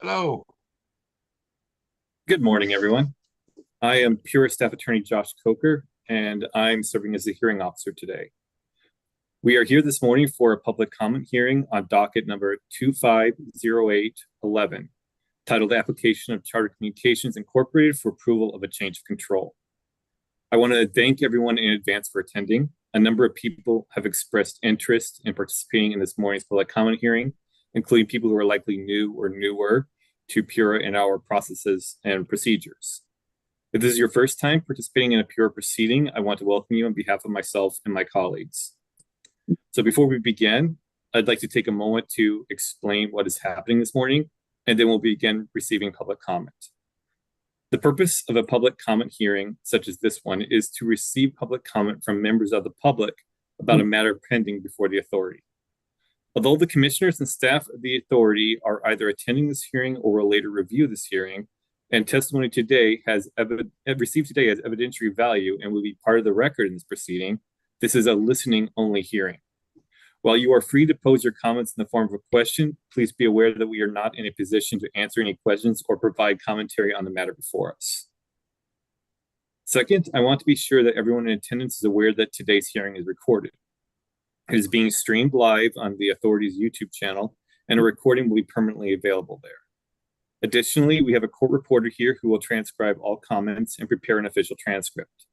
Hello. Good morning, everyone. I am Pure Staff Attorney Josh Coker, and I'm serving as the hearing officer today. We are here this morning for a public comment hearing on docket number 250811, titled Application of Charter Communications Incorporated for Approval of a Change of Control. I want to thank everyone in advance for attending. A number of people have expressed interest in participating in this morning's public comment hearing, including people who are likely new or newer to Pure and our processes and procedures. If this is your first time participating in a Pure proceeding, I want to welcome you on behalf of myself and my colleagues. So before we begin, I'd like to take a moment to explain what is happening this morning, and then we'll begin receiving public comment. The purpose of a public comment hearing, such as this one, is to receive public comment from members of the public about a matter pending before the authority. Although the commissioners and staff of the authority are either attending this hearing or will later review this hearing, and testimony today received today has evidentiary value and will be part of the record in this proceeding, this is a listening only hearing. While you are free to pose your comments in the form of a question, please be aware that we are not in a position to answer any questions or provide commentary on the matter before us. Second, I want to be sure that everyone in attendance is aware that today's hearing is recorded. It is being streamed live on the authority's YouTube channel, and a recording will be permanently available there. Additionally, we have a court reporter here who will transcribe all comments and prepare an official transcript.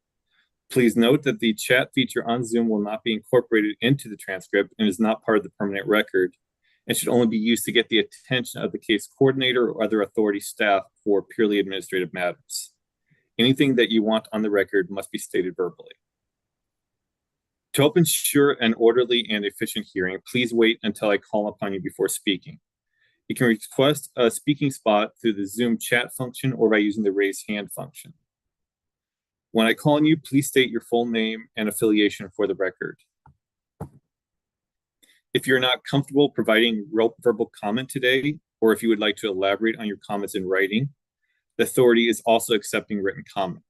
Please note that the chat feature on Zoom will not be incorporated into the transcript and is not part of the permanent record, and should only be used to get the attention of the case coordinator or other authority staff for purely administrative matters. Anything that you want on the record must be stated verbally. To help ensure an orderly and efficient hearing, please wait until I call upon you before speaking. You can request a speaking spot through the Zoom chat function or by using the raise hand function. When I call on you, please state your full name and affiliation for the record. If you're not comfortable providing verbal comment today, or if you would like to elaborate on your comments in writing, the authority is also accepting written comment.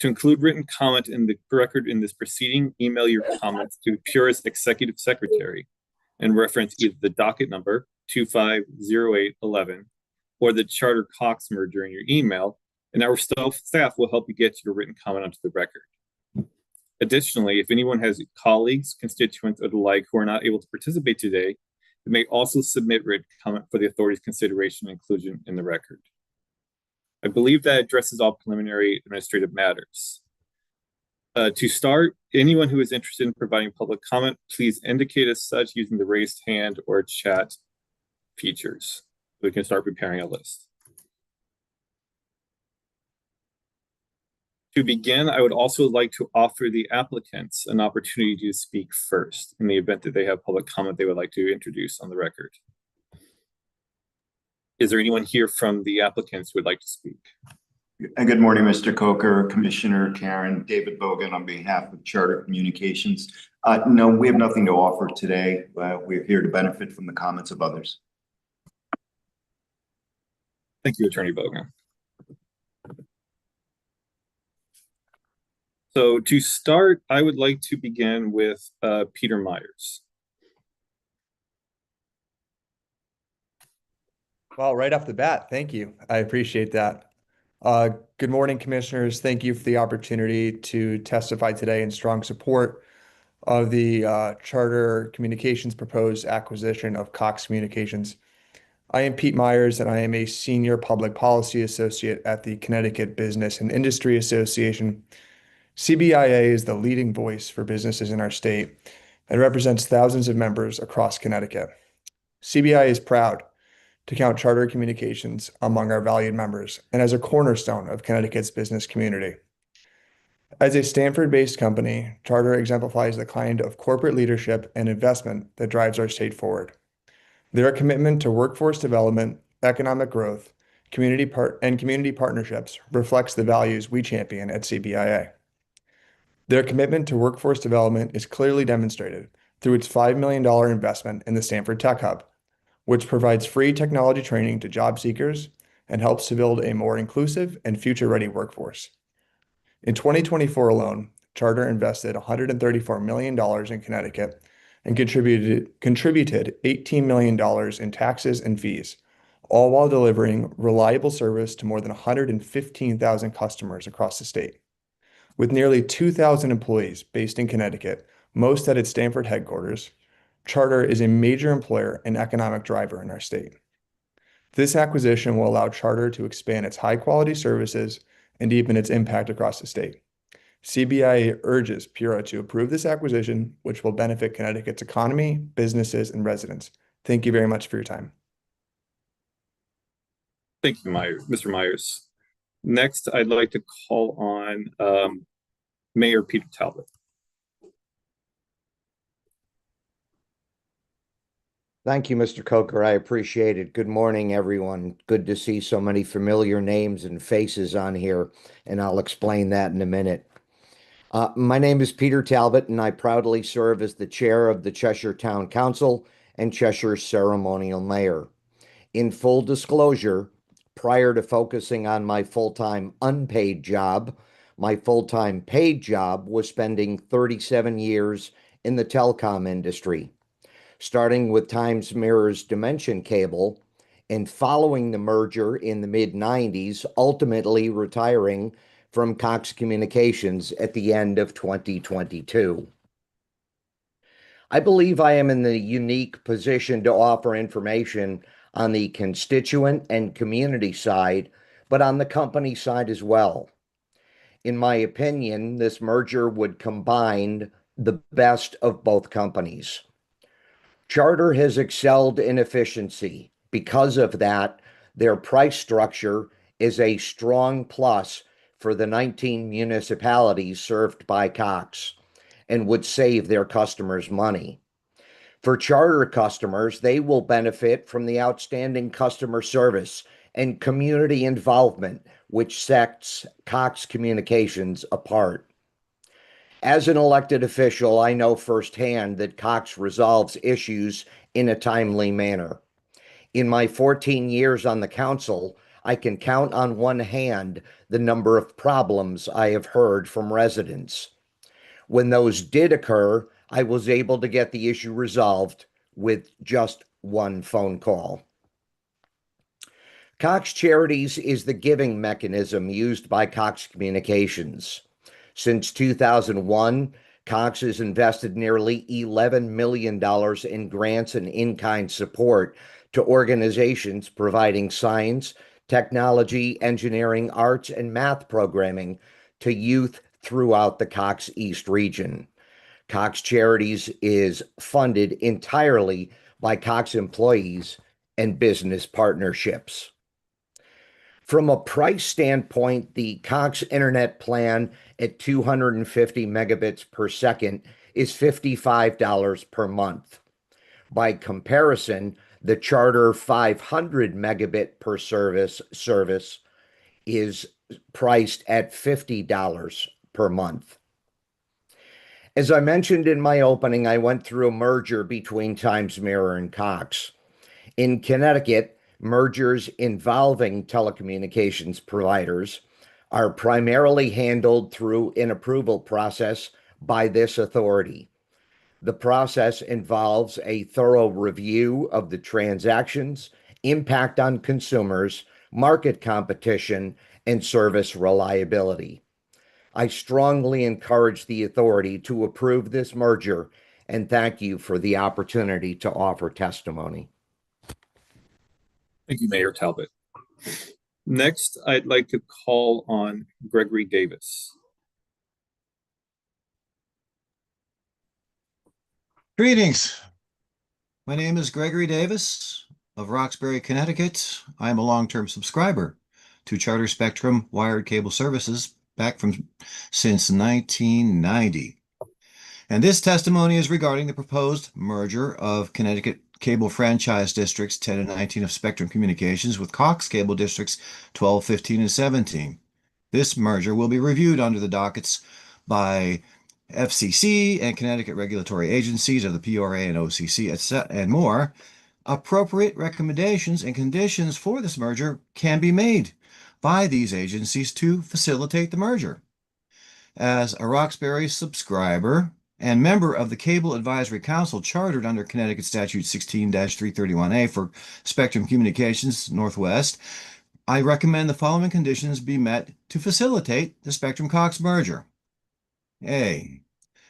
To include written comment in the record in this proceeding, email your comments to Pure's Executive Secretary and reference either the docket number 250811 or the Charter Cox merger in your email, and our staff will help you get your written comment onto the record. Additionally, if anyone has colleagues, constituents, or the like who are not able to participate today, they may also submit written comment for the authority's consideration and inclusion in the record. I believe that addresses all preliminary administrative matters. To start, anyone who is interested in providing public comment, please indicate as such using the raised hand or chat features. We can start preparing a list. To begin, I would also like to offer the applicants an opportunity to speak first in the event that they have public comment they would like to introduce on the record. Is there anyone here from the applicants who would like to speak? Good morning, Mr. Coker, Commissioner Karen, David Bogan on behalf of Charter Communications. No, we have nothing to offer today. We're here to benefit from the comments of others. Thank you, Attorney Bogan. So to start, I would like to begin with Peter Myers. Well, right off the bat, thank you. I appreciate that. Good morning, commissioners. Thank you for the opportunity to testify today in strong support of the Charter Communications proposed acquisition of Cox Communications. I am Pete Myers, and I am a senior public policy associate at the Connecticut Business and Industry Association. CBIA is the leading voice for businesses in our state and represents thousands of members across Connecticut. CBIA is proud to count Charter Communications among our valued members and as a cornerstone of Connecticut's business community. As a Stanford-based company, Charter exemplifies the kind of corporate leadership and investment that drives our state forward. Their commitment to workforce development, economic growth, community partnerships reflects the values we champion at CBIA. Their commitment to workforce development is clearly demonstrated through its $5 million investment in the Stanford Tech Hub, which provides free technology training to job seekers and helps to build a more inclusive and future-ready workforce. In 2024 alone, Charter invested $134 million in Connecticut and contributed $18 million in taxes and fees, all while delivering reliable service to more than 115,000 customers across the state. With nearly 2,000 employees based in Connecticut, most at its Stamford headquarters, Charter is a major employer and economic driver in our state. This acquisition will allow Charter to expand its high-quality services and deepen its impact across the state. CBIA urges PURA to approve this acquisition, which will benefit Connecticut's economy, businesses, and residents. Thank you very much for your time. Thank you, Mr. Myers. Next, I'd like to call on Mayor Peter Talbot. Thank you, Mr. Coker. I appreciate it. Good morning, everyone. Good to see so many familiar names and faces on here, and I'll explain that in a minute. My name is Peter Talbot, and I proudly serve as the chair of the Cheshire Town Council and Cheshire Ceremonial Mayor. In full disclosure, prior to focusing on my full-time unpaid job, my full-time paid job was spending 37 years in the telecom industry, starting with Times Mirror's Dimension Cable and following the merger in the mid-90s, ultimately retiring from Cox Communications at the end of 2022. I believe I am in the unique position to offer information on the constituent and community side, but on the company side as well. In my opinion, this merger would combine the best of both companies. Charter has excelled in efficiency. Because of that, their price structure is a strong plus for the 19 municipalities served by Cox and would save their customers money. For Charter customers, they will benefit from the outstanding customer service and community involvement, which sets Cox Communications apart. As an elected official, I know firsthand that Cox resolves issues in a timely manner. In my 14 years on the council, I can count on one hand the number of problems I have heard from residents. When those did occur, I was able to get the issue resolved with just one phone call. Cox Charities is the giving mechanism used by Cox Communications. Since 2001, Cox has invested nearly $11 million in grants and in-kind support to organizations providing science, technology, engineering, arts, and math programming to youth throughout the Cox East region. Cox Charities is funded entirely by Cox employees and business partnerships. From a price standpoint, the Cox internet plan at 250 megabits per second is $55 per month. By comparison, the Charter 500 megabit per service is priced at $50 per month. As I mentioned in my opening, I went through a merger between Times Mirror and Cox. In Connecticut, mergers involving telecommunications providers are primarily handled through an approval process by this authority. The process involves a thorough review of the transactions, impact on consumers, market competition, and service reliability. I strongly encourage the authority to approve this merger and thank you for the opportunity to offer testimony. Thank you, Mayor Talbot. Next, I'd like to call on Gregory Davis. Greetings. My name is Gregory Davis of Roxbury, Connecticut. I am a long-term subscriber to Charter Spectrum wired cable services since 1990. And this testimony is regarding the proposed merger of Connecticut Cable Franchise Districts 10 and 19 of Spectrum Communications with Cox Cable Districts 12, 15, and 17. This merger will be reviewed under the dockets by FCC and Connecticut regulatory agencies of the PRA and OCC, etc., and more. Appropriate recommendations and conditions for this merger can be made by these agencies to facilitate the merger. As a Roxbury subscriber and member of the Cable Advisory Council chartered under Connecticut Statute 16-331A for Spectrum Communications Northwest, I recommend the following conditions be met to facilitate the Spectrum-Cox merger. A.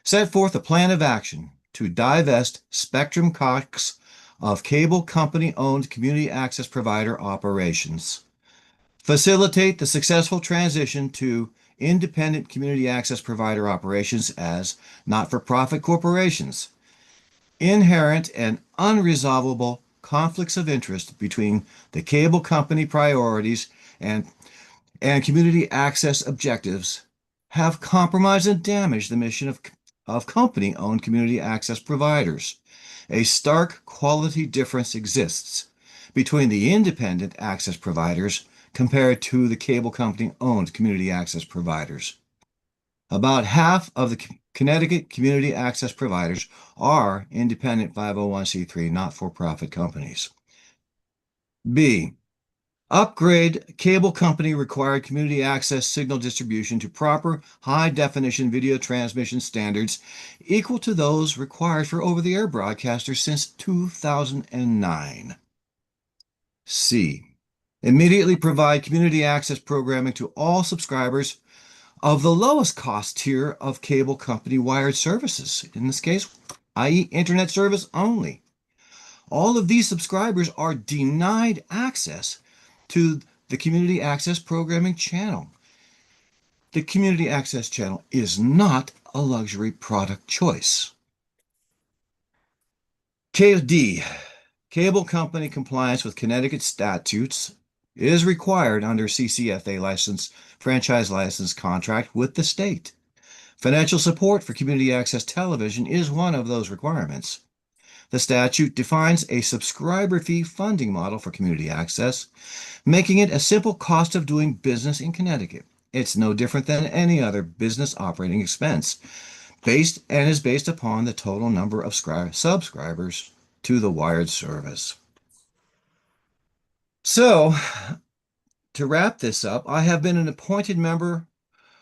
Set forth a plan of action to divest Spectrum-Cox of cable company-owned community access provider operations. Facilitate the successful transition to independent community access provider operations as not-for-profit corporations. Inherent and unresolvable conflicts of interest between the cable company priorities and community access objectives have compromised and damaged the mission of company-owned community access providers. A stark quality difference exists between the independent access providers compared to the cable company-owned community access providers. About half of the Connecticut community access providers are independent 501c3 not-for-profit companies. B. Upgrade cable company required community access signal distribution to proper high-definition video transmission standards equal to those required for over-the-air broadcasters since 2009. C. Immediately provide community access programming to all subscribers of the lowest cost tier of cable company wired services, in this case, i.e. internet service only. All of these subscribers are denied access to the community access programming channel. The community access channel is not a luxury product choice. D. Cable company compliance with Connecticut statutes is required under CCFA license, franchise license contract with the state. Financial support for community access television is one of those requirements. The statute defines a subscriber fee funding model for community access, making it a simple cost of doing business in Connecticut. It's no different than any other business operating expense, is based upon the total number of subscribers to the wired service. So, to wrap this up, I have been an appointed member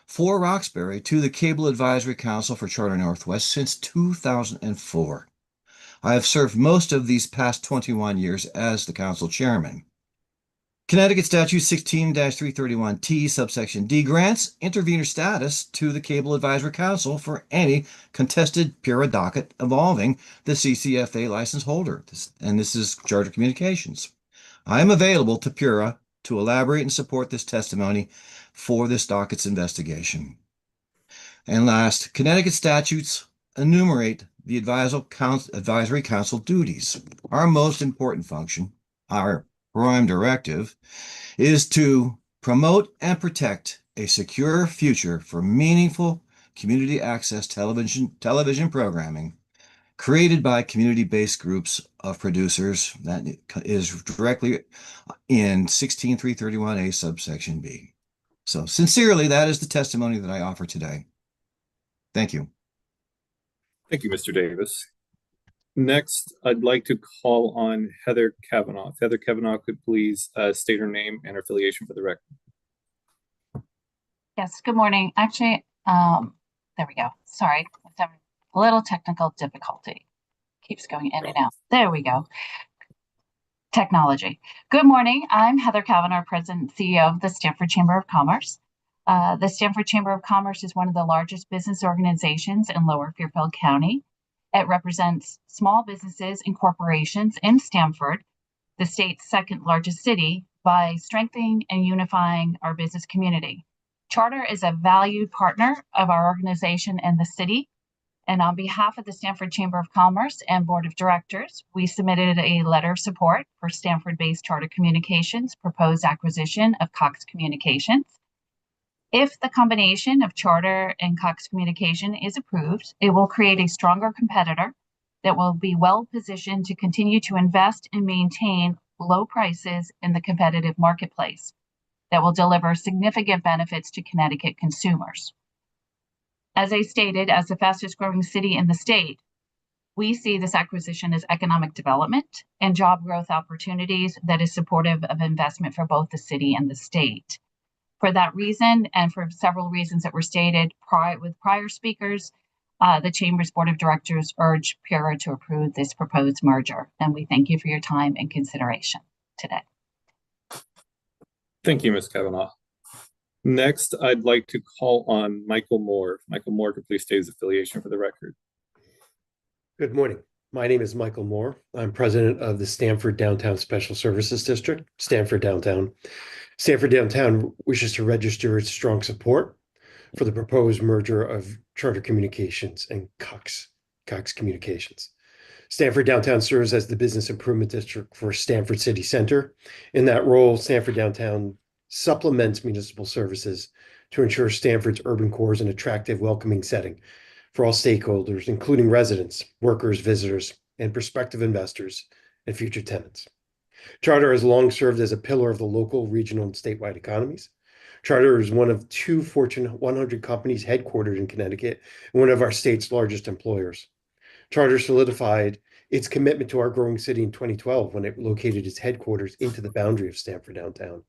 for Roxbury to the Cable Advisory Council for Charter Northwest since 2004. I have served most of these past 21 years as the council chairman. Connecticut Statute 16-331T, subsection D, grants intervener status to the Cable Advisory Council for any contested PURA docket involving the CCFA license holder, and this is Charter Communications. I am available to PURA to elaborate and support this testimony for this docket's investigation. And last, Connecticut statutes enumerate the advisory council duties. Our most important function, our prime directive, is to promote and protect a secure future for meaningful community access television programming created by community-based groups of producers that is directly in 16331A subsection B. So sincerely, that is the testimony that I offer today. Thank you. Thank you, Mr. Davis. Next, I'd like to call on Heather Kavanaugh. If Heather Kavanaugh could please state her name and her affiliation for the record. Yes, good morning. Actually, there we go. Sorry, some a little technical difficulty. Keeps going in and out. There we go. Technology. Good morning. I'm Heather Kavanaugh, President and CEO of the Stamford Chamber of Commerce. The Stamford Chamber of Commerce is one of the largest business organizations in Lower Fairfield County. It represents small businesses and corporations in Stamford, the state's second largest city, by strengthening and unifying our business community. Charter is a valued partner of our organization and the city. And on behalf of the Stamford Chamber of Commerce and Board of Directors, we submitted a letter of support for Stamford-based Charter Communications' proposed acquisition of Cox Communications. If the combination of Charter and Cox Communication is approved, it will create a stronger competitor that will be well positioned to continue to invest and maintain low prices in the competitive marketplace that will deliver significant benefits to Connecticut consumers. As I stated, as the fastest growing city in the state, we see this acquisition as economic development and job growth opportunities that is supportive of investment for both the city and the state. For that reason, and for several reasons that were stated with prior speakers, The Chamber's Board of Directors urge PURA to approve this proposed merger, and we thank you for your time and consideration today. Thank you, Ms. Kavanaugh. Next, I'd like to call on Michael Moore. Michael Moore, could please state his affiliation for the record. Good morning. My name is Michael Moore. I'm president of the Stamford Downtown Special Services District, Stamford Downtown. Stamford Downtown wishes to register its strong support for the proposed merger of Charter Communications and Cox Communications. Stamford Downtown serves as the business improvement district for Stamford City Center. In that role, Stamford Downtown supplements municipal services to ensure Stamford's urban core is an attractive, welcoming setting for all stakeholders, including residents, workers, visitors, and prospective investors and future tenants. Charter has long served as a pillar of the local, regional, and statewide economies. Charter is one of 2 Fortune 100 companies headquartered in Connecticut and one of our state's largest employers. Charter solidified its commitment to our growing city in 2012 when it located its headquarters into the boundary of Stamford Downtown.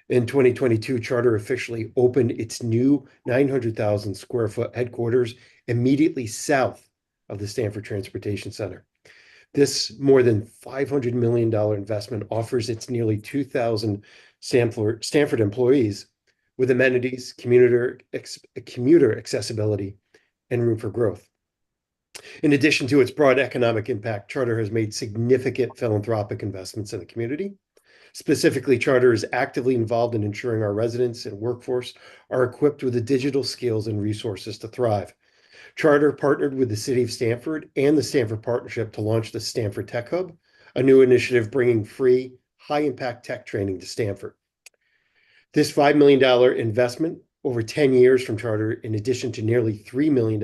In 2022, Charter officially opened its new 900,000 square foot headquarters immediately south of the Stamford Transportation Center. This more than $500 million investment offers its nearly 2,000 Stamford employees with amenities, commuter accessibility, and room for growth. In addition to its broad economic impact, Charter has made significant philanthropic investments in the community. Specifically, Charter is actively involved in ensuring our residents and workforce are equipped with the digital skills and resources to thrive. Charter partnered with the City of Stamford and the Stamford Partnership to launch the Stamford Tech Hub, a new initiative bringing free, high-impact tech training to Stamford. This $5 million investment over 10 years from Charter, in addition to nearly $3 million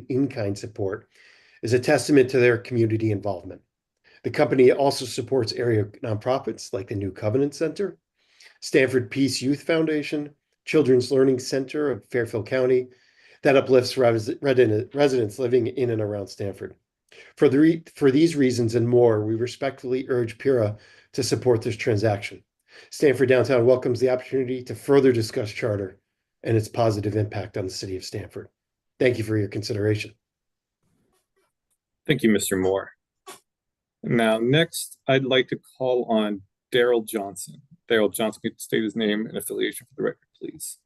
in-kind support, is a testament to their community involvement. The company also supports area nonprofits like the New Covenant Center, Stamford Peace Youth Foundation, Children's Learning Center of Fairfield County, that uplifts residents living in and around Stamford. For these reasons and more, we respectfully urge PURA to support this transaction. Stamford Downtown welcomes the opportunity to further discuss Charter and its positive impact on the city of Stamford. Thank you for your consideration. Thank you, Mr. Moore. Now, next, I'd like to call on Daryl Johnson. Daryl Johnson, could state his name and affiliation for the record, please.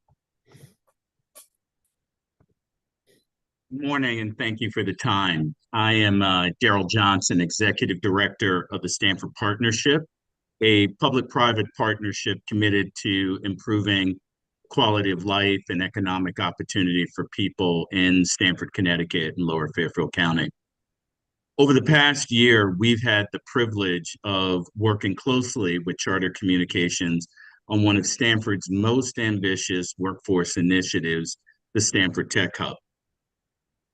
Good morning, and thank you for the time. I am Daryl Johnson, Executive Director of the Stamford Partnership, a public-private partnership committed to improving quality of life and economic opportunity for people in Stamford, Connecticut, and Lower Fairfield County. Over the past year, we've had the privilege of working closely with Charter Communications on one of Stamford's most ambitious workforce initiatives, the Stamford Tech Hub.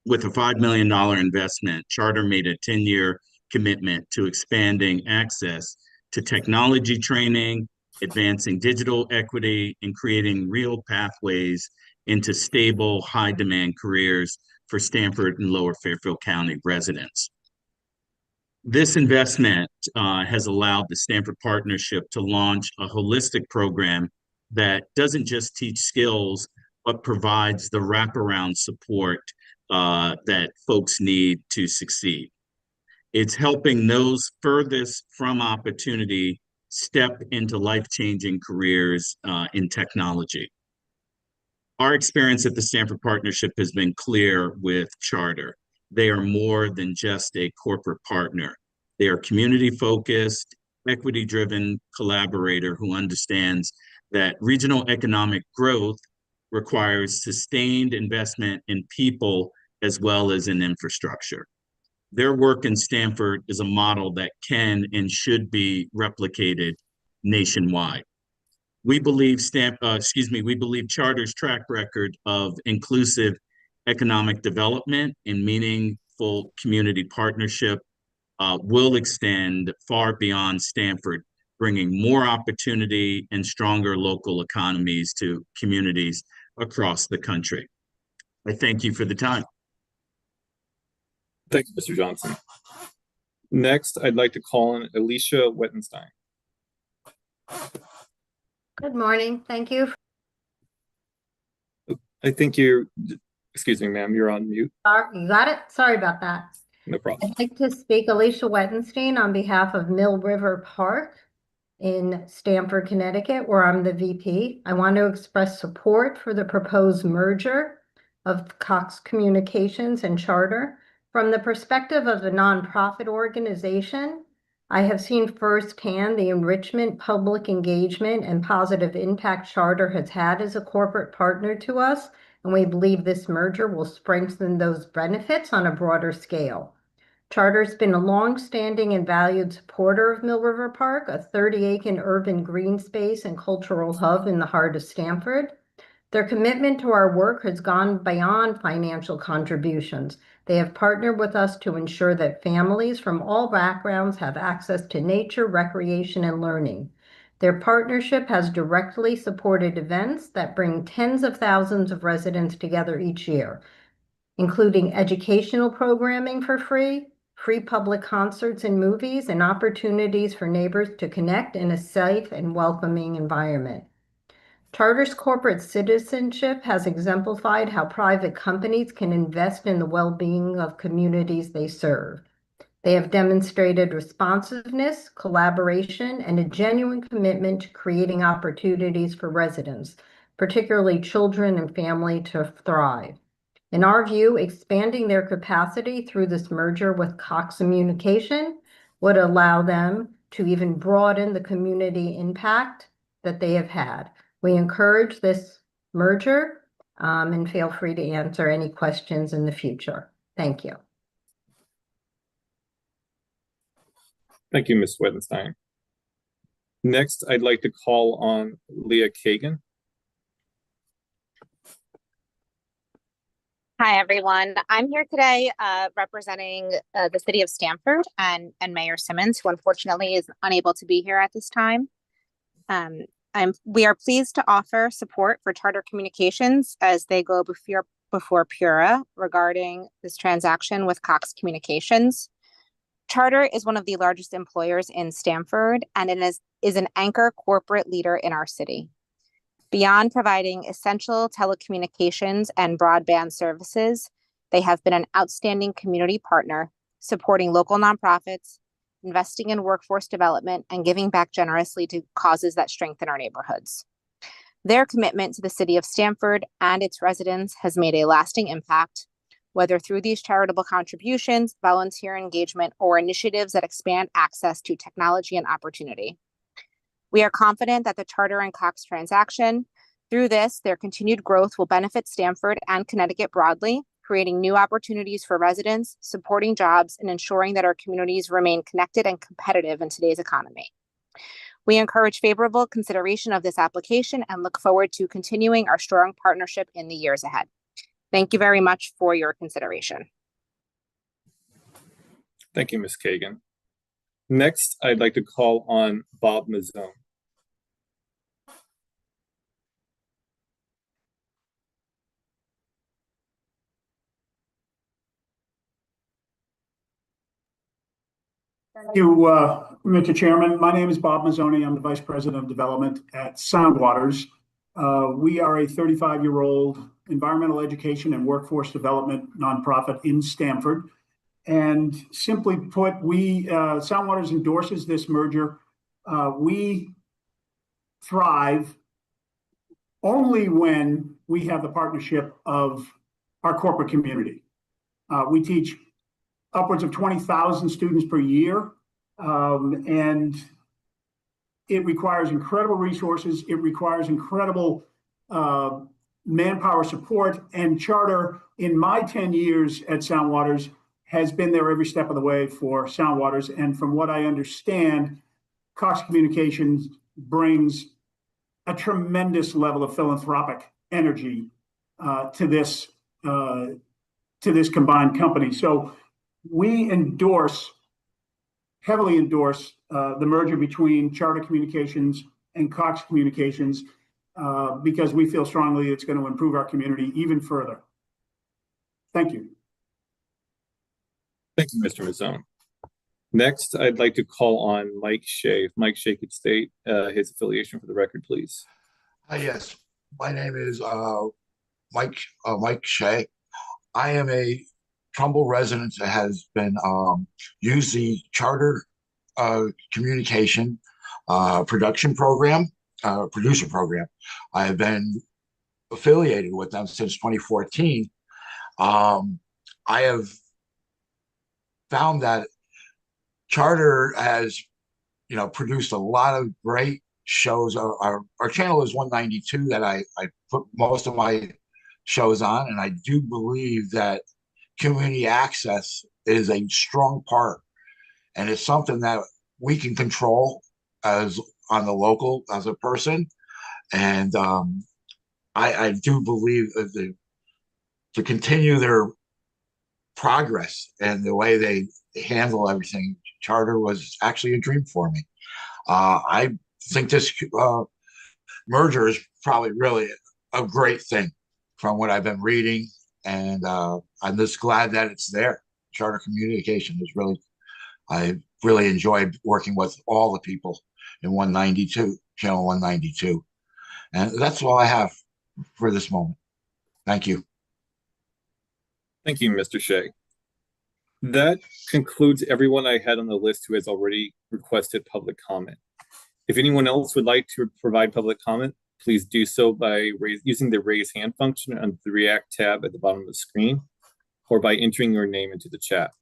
With a $5 million investment, Charter made a 10-year commitment to expanding access to technology training, advancing digital equity, and creating real pathways into stable, high-demand careers for Stamford and Lower Fairfield County residents. This investment has allowed the Stamford Partnership to launch a holistic program that doesn't just teach skills, but provides the wraparound support that folks need to succeed. It's helping those furthest from opportunity step into life-changing careers in technology. Our experience at the Stamford Partnership has been clear with Charter. They are more than just a corporate partner. They are community-focused, equity-driven collaborator who understands that regional economic growth requires sustained investment in people as well as in infrastructure. Their work in Stamford is a model that can and should be replicated nationwide. We believe Charter's track record of inclusive economic development and meaningful community partnership will extend far beyond Stamford, bringing more opportunity and stronger local economies to communities across the country. I thank you for the time. Thank you, Mr. Johnson. Next, I'd like to call on Alicia Wettenstein. Good morning. Thank you. I think you're Excuse me, ma'am, you're on mute. You got it? Sorry about that. No problem. I'd like to speak Alicia Wettenstein on behalf of Mill River Park in Stamford, Connecticut, where I'm the VP. I want to express support for the proposed merger of Cox Communications and Charter. From the perspective of a nonprofit organization, I have seen firsthand the enrichment, public engagement, and positive impact Charter has had as a corporate partner to us, and we believe this merger will strengthen those benefits on a broader scale. Charter's been a long-standing and valued supporter of Mill River Park, a 30-acre urban green space and cultural hub in the heart of Stamford. Their commitment to our work has gone beyond financial contributions. They have partnered with us to ensure that families from all backgrounds have access to nature, recreation, and learning. Their partnership has directly supported events that bring tens of thousands of residents together each year, including educational programming for free public concerts and movies, and opportunities for neighbors to connect in a safe and welcoming environment. Charter's corporate citizenship has exemplified how private companies can invest in the well-being of communities they serve. They have demonstrated responsiveness, collaboration, and a genuine commitment to creating opportunities for residents, particularly children and family, to thrive. In our view, expanding their capacity through this merger with Cox Communication would allow them to even broaden the community impact that they have had. We encourage this merger and feel free to answer any questions in the future. Thank you. Thank you, Ms. Wedenstein. Next, I'd like to call on Leah Kagan. Hi, everyone. I'm here today representing the city of Stamford and Mayor Simmons, who unfortunately is unable to be here at this time. We are pleased to offer support for Charter Communications as they go before PURA regarding this transaction with Cox Communications. Charter is one of the largest employers in Stamford, and it is an anchor corporate leader in our city. Beyond providing essential telecommunications and broadband services, they have been an outstanding community partner, supporting local nonprofits, investing in workforce development, and giving back generously to causes that strengthen our neighborhoods. Their commitment to the city of Stamford and its residents has made a lasting impact, whether through these charitable contributions, volunteer engagement, or initiatives that expand access to technology and opportunity. We are confident that the Charter and Cox transaction, through this, their continued growth will benefit Stamford and Connecticut broadly, creating new opportunities for residents, supporting jobs, and ensuring that our communities remain connected and competitive in today's economy. We encourage favorable consideration of this application and look forward to continuing our strong partnership in the years ahead. Thank you very much for your consideration. Thank you, Ms. Kagan. Next, I'd like to call on Bob Mazzone. Thank you, Mr. Chairman. My name is Bob Mazzoni. I'm the Vice President of Development at Soundwaters. We are a 35-year-old environmental education and workforce development nonprofit in Stamford. And simply put, Soundwaters endorses this merger. We thrive only when we have the partnership of our corporate community. We teach upwards of 20,000 students per year, and it requires incredible resources. It requires incredible manpower support, and Charter, in my 10 years at Soundwaters, has been there every step of the way for Soundwaters. And from what I understand, Cox Communications brings a tremendous level of philanthropic energy to this combined company. So we heavily endorse the merger between Charter Communications and Cox Communications because we feel strongly it's going to improve our community even further. Thank you. Thank you, Mr. Mazzone. Next, I'd like to call on Mike Shea. If Mike Shea could state his affiliation for the record, please. Yes, my name is Mike Shea. I am a Trumbull resident that has been used the charter communication production program, producer program. I have been affiliated with them since 2014. I have found that Charter has, produced a lot of great shows. Our channel is 192 that I put most of my shows on, and I do believe that community access is a strong part, and it's something that we can control as on the local as a person. And I do believe that to continue their progress and the way they handle everything, Charter was actually a dream for me. I think this merger is probably really a great thing from what I've been reading, and I'm just glad that it's there. Charter communication is really, I really enjoyed working with all the people in 192, channel 192. And that's all I have for this moment. Thank you. Thank you, Mr. Shea. That concludes everyone I had on the list who has already requested public comment. If anyone else would like to provide public comment, please do so by using the raise hand function on the React tab at the bottom of the screen, or by entering your name into the chat.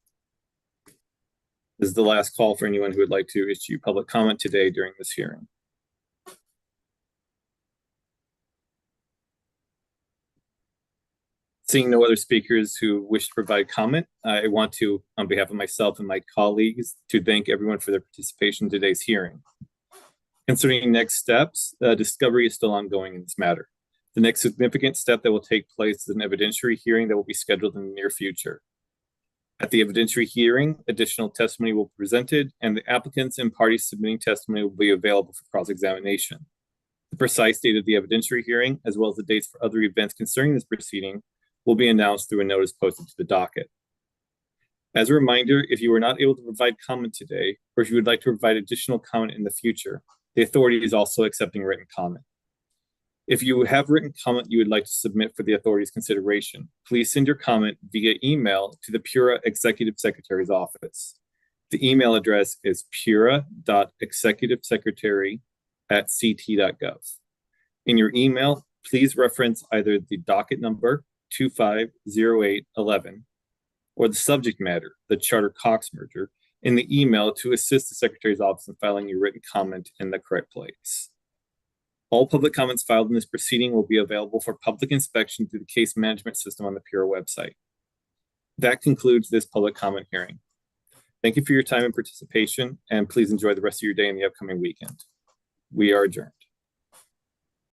This is the last call for anyone who would like to issue public comment today during this hearing. Seeing no other speakers who wish to provide comment, I want to, on behalf of myself and my colleagues, to thank everyone for their participation in today's hearing. Concerning next steps, discovery is still ongoing in this matter. The next significant step that will take place is an evidentiary hearing that will be scheduled in the near future. At the evidentiary hearing, additional testimony will be presented, and the applicants and parties submitting testimony will be available for cross-examination. The precise date of the evidentiary hearing, as well as the dates for other events concerning this proceeding, will be announced through a notice posted to the docket. As a reminder, if you were not able to provide comment today, or if you would like to provide additional comment in the future, the authority is also accepting written comment. If you have written comment you would like to submit for the authority's consideration, please send your comment via email to the PURA Executive Secretary's office. The email address is pura.executivesecretary@ct.gov. In your email, please reference either the docket number 250811 or the subject matter, the Charter-Cox merger, in the email to assist the Secretary's office in filing your written comment in the correct place. All public comments filed in this proceeding will be available for public inspection through the case management system on the PURA website. That concludes this public comment hearing. Thank you for your time and participation, and please enjoy the rest of your day and the upcoming weekend. We are adjourned.